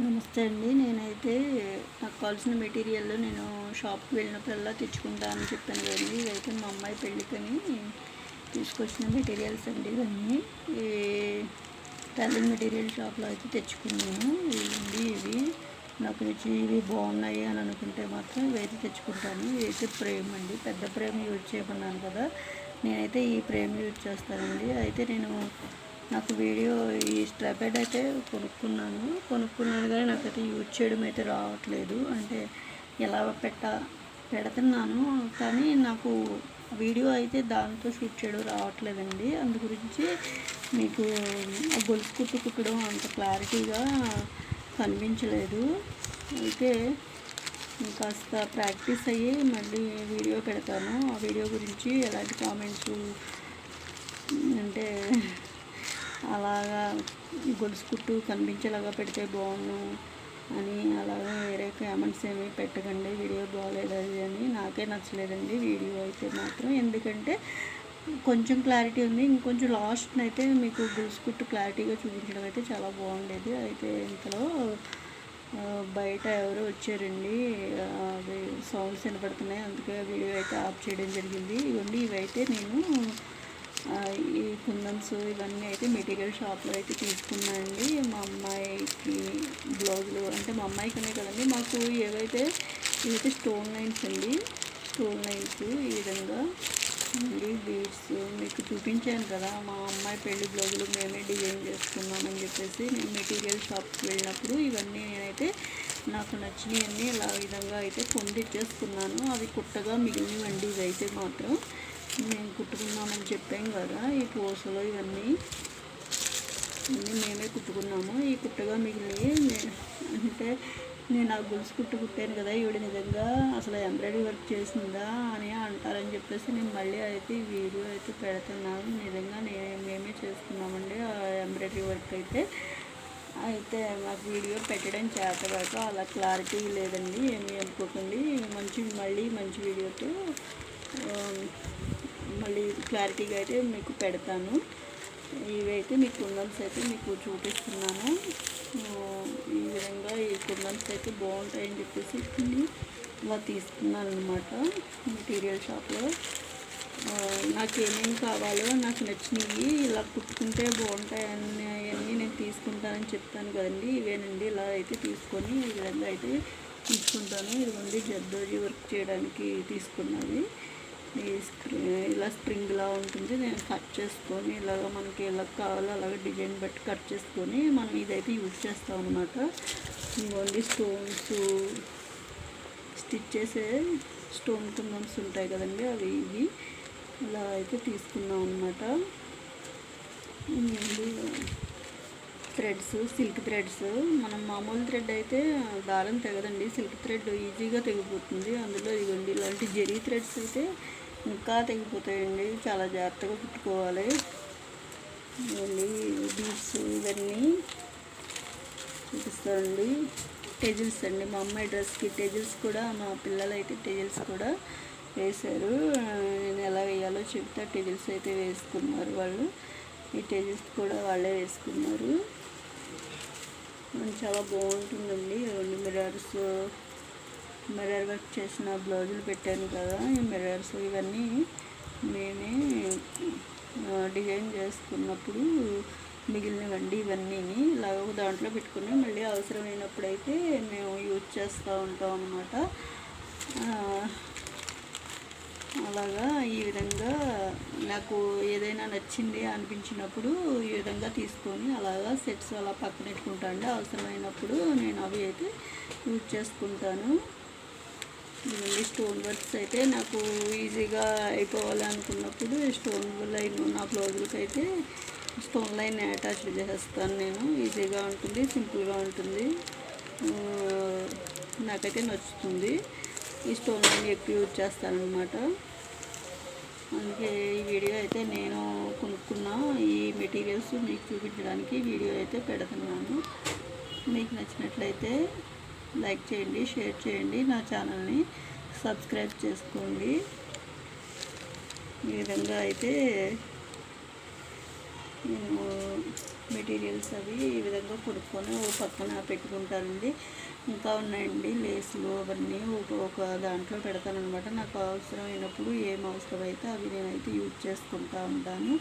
నమస్తే అండి. నేనైతే నాకు కావాల్సిన మెటీరియల్ నేను షాప్‌కి వెళ్ళినప్పుడల్లా తెచ్చుకుంటా అని చెప్పాను కదండీ! ఇవైతే మా అమ్మాయి పెళ్ళికని తీసుకొచ్చిన మెటీరియల్స్ అండి ఇవన్నీ. ఈ టైలరింగ్ మెటీరియల్ షాప్‌లో అయితే తెచ్చుకున్నాను. ఇవి నాకు ఇవి బాగున్నాయి అని అనుకుంటే మాత్రం ఇవైతే తెచ్చుకుంటాను. ఇవైతే ఫ్రేమ్ అండి. పెద్ద ఫ్రేమ్ యూజ్ చేయమన్నాను కదా! నేనైతే ఈ ఫ్రేమ్ యూజ్ చేస్తానండి. అయితే నాకు వీడియో ఈ స్ట్రాప్యాడ్ అయితే కొనుక్కున్నాను కానీ నాకైతే యూజ్ చేయడం అయితే రావట్లేదు. అంటే ఎలా పెడుతున్నాను కానీ నాకు వీడియో అయితే దాంతో షూట్ చేయడం రావట్లేదండి. అందు గురించి మీకు గొలుసు కుట్టడం అంత క్లారిటీగా కనిపించలేదు. అయితే కాస్త ప్రాక్టీస్ అయ్యి మళ్ళీ వీడియో పెడతాను. ఆ వీడియో గురించి ఎలాంటి కామెంట్స్ అంటే అలాగా గొలుసు కుట్టు కనిపించేలాగా పెడితే బాగుండు అని అలాగా వేరే కామెంట్స్ ఏమీ పెట్టకండి. వీడియో బాగలేదు అది అని. నాకే నచ్చలేదండి వీడియో అయితే మాత్రం. ఎందుకంటే కొంచెం క్లారిటీ ఉంది. ఇంకొంచెం లాస్ట్నైతే మీకు గొలుసు కుట్టు క్లారిటీగా చూపించడం అయితే చాలా బాగుండేది. అయితే ఇంతలో బయట ఎవరో వచ్చారండి. అవి సౌండ్స్ వినపడుతున్నాయి. అందుకే వీడియో అయితే ఆఫ్ చేయడం జరిగింది. ఇవైతే నేను ఈ కుందన్స్ ఇవన్నీ అయితే మెటీరియల్ షాప్లో అయితే తీసుకున్నానండి. మా అమ్మాయికి బ్లౌజులు అంటే మా అమ్మాయికనే కదండి, మాకు ఇవైతే స్టోన్ లైన్స్ అండి. స్టోన్ లైన్స్ ఈ విధంగా అండి. బీడ్స్ మీకు చూపించాను కదా, మా అమ్మాయి పెళ్లి బ్లౌజులు మేమే డిజైన్ చేసుకున్నామని చెప్పేసి నేను మెటీరియల్ షాప్కి వెళ్ళినప్పుడు ఇవన్నీ నేనైతే నాకు నచ్చినవన్నీ ఇలా విధంగా అయితే పొందిచ్చేసుకున్నాను. అవి కుట్టగా మిగిలినవండి. ఇవైతే మాత్రం మేము కుట్టుకున్నామని చెప్పాం కదా, ఈ పూసలు ఇవన్నీ మేమే కుట్టుకున్నాము. ఈ కుట్టగా మిగిలినవి అంటే నేను ఆ గొలుసు కుట్టాను కదా, ఈవిడ నిజంగా అసలు ఎంబ్రాయిడరీ వర్క్ చేసిందా అని అంటారని చెప్పేసి నేను మళ్ళీ అయితే ఈ వీడియో అయితే పెడుతున్నాను. నిజంగా మేమే చేసుకున్నామండి ఆ ఎంబ్రాయిడరీ వర్క్ అయితే మాకు వీడియో పెట్టడం చేతగాక అలా క్లారిటీ లేదండి, ఏమీ అనుకోకండి. మళ్ళీ మంచి వీడియోతో మళ్ళీ క్లారిటీగా అయితే మీకు పెడతాను. ఇవైతే మీ కుందన్స్ అయితే మీకు చూపిస్తున్నాను. ఈ విధంగా ఈ కుందన్స్ అయితే బాగుంటాయని చెప్పేసి ఇలా తీసుకున్నాను అనమాట మెటీరియల్ షాప్లో. నాకు ఏమేమి కావాలో నాకు నచ్చినవి ఇలా కుట్టుకుంటే బాగుంటాయని అవన్నీ నేను తీసుకుంటానని చెప్తాను కదండి. ఇవేనండి. ఇలా అయితే తీసుకొని ఈ విధంగా అయితే తీసుకుంటాను. ఇదిగోండి జర్దోజీ వర్క్ చేయడానికి తీసుకున్నది. ఇలా స్ప్రింగ్లా ఉంటుంది. నేను కట్ చేసుకొని ఇలాగ మనకి ఎలా కావాలో అలాగ డిజైన్ బట్టి కట్ చేసుకొని మనం ఇదైతే యూజ్ చేస్తాం అనమాట. ఇవ్వండి స్టోన్స్ స్టిచ్ చేసే స్టోన్ కుందన్స్ ఉంటాయి కదండి, ఇవి ఇలా అయితే తీసుకున్నాం అనమాట. Threads, silk threads. మనం మామూలు థ్రెడ్ అయితే దారం తెగదండి, సిల్క్ థ్రెడ్ ఈజీగా తెగిపోతుంది. అందులో ఇవ్వండి ఇలాంటి జెరీ థ్రెడ్స్ అయితే ఇంకా తెగిపోతాయండి, చాలా జాగ్రత్తగా కుట్టుకోవాలి. ఇవన్నీ బీడ్స్ ఇవన్నీ చూపిస్తానండి. టెజిల్స్ అండి, మా అమ్మాయి డ్రెస్కి టెజిల్స్ కూడా, మా పిల్లలు అయితే టెజిల్స్ కూడా వేశారు. నేను ఎలా వేయాలో చెప్తే టెజిల్స్ అయితే వేసుకున్నారు వాళ్ళు. ఈ టెజిల్స్ కూడా వాళ్ళే వేసుకున్నారు. చాలా బాగుంటుందండి. మిర్రర్ వర్క్ చేసిన బ్లౌజులు పెట్టాను కదా, ఈ మిర్రర్స్ ఇవన్నీ మేమే డిజైన్ చేసుకున్నప్పుడు మిగిలినవండి. ఇవన్నీ ఇలాగ దాంట్లో పెట్టుకుని మళ్ళీ అవసరమైనప్పుడు అయితే మేము యూజ్ చేస్తూ ఉంటాం అన్నమాట. అలాగా ఈ విధంగా నాకు ఏదైనా నచ్చింది అనిపించినప్పుడు ఈ విధంగా తీసుకొని అలాగా సెట్స్ అలా పక్కన పెట్టుకుంటాను. అవసరమైనప్పుడు నేను అవి అయితే యూజ్ చేసుకుంటాను. ఇవన్నీ స్టోన్ వర్క్స్ అయితే నాకు ఈజీగా అయిపోవాలి అనుకున్నప్పుడు స్టోన్ లైన్ నా బ్లౌజులకి అయితే స్టోన్ లైన్ అటాచ్ చేసేస్తాను నేను. ఈజీగా ఉంటుంది, సింపుల్గా ఉంటుంది, నాకైతే నచ్చుతుంది. ఈ స్టోన్ లైన్ ఎక్కువ యూజ్ చేస్తానన్నమాట. అందుకే ఈ వీడియో అయితే నేను కొనుక్కున్న ఈ మెటీరియల్స్ మీకు చూపించడానికి వీడియో అయితే పెడుతున్నాను. మీకు నచ్చినట్లయితే లైక్ చేయండి, షేర్ చేయండి, నా ఛానల్ని సబ్స్క్రైబ్ చేసుకోండి. ఈ విధంగా అయితే నేను మెటీరియల్స్ అవి ఈ విధంగా కొనుక్కొని ఓ పక్కన పెట్టుకుంటానండి. ఇంకా ఉన్నాయండి లేస్లు అవన్నీ ఒక దాంట్లో పెడతానమాట. నాకు అవసరమైనప్పుడు ఏం అవసరమైతే అవి నేనైతే యూజ్ చేసుకుంటూ ఉంటాను.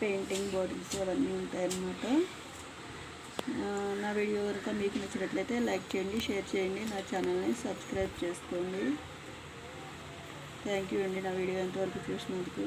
పెయింటింగ్ బాటిల్స్ అవన్నీ ఉంటాయన్నమాట. నా వీడియో కనుక మీకు నచ్చినట్లయితే లైక్ చేయండి, షేర్ చేయండి, నా ఛానల్ని సబ్స్క్రైబ్ చేసుకోండి. థ్యాంక్ యూ అండి నా వీడియో ఎంతవరకు చూసినందుకు.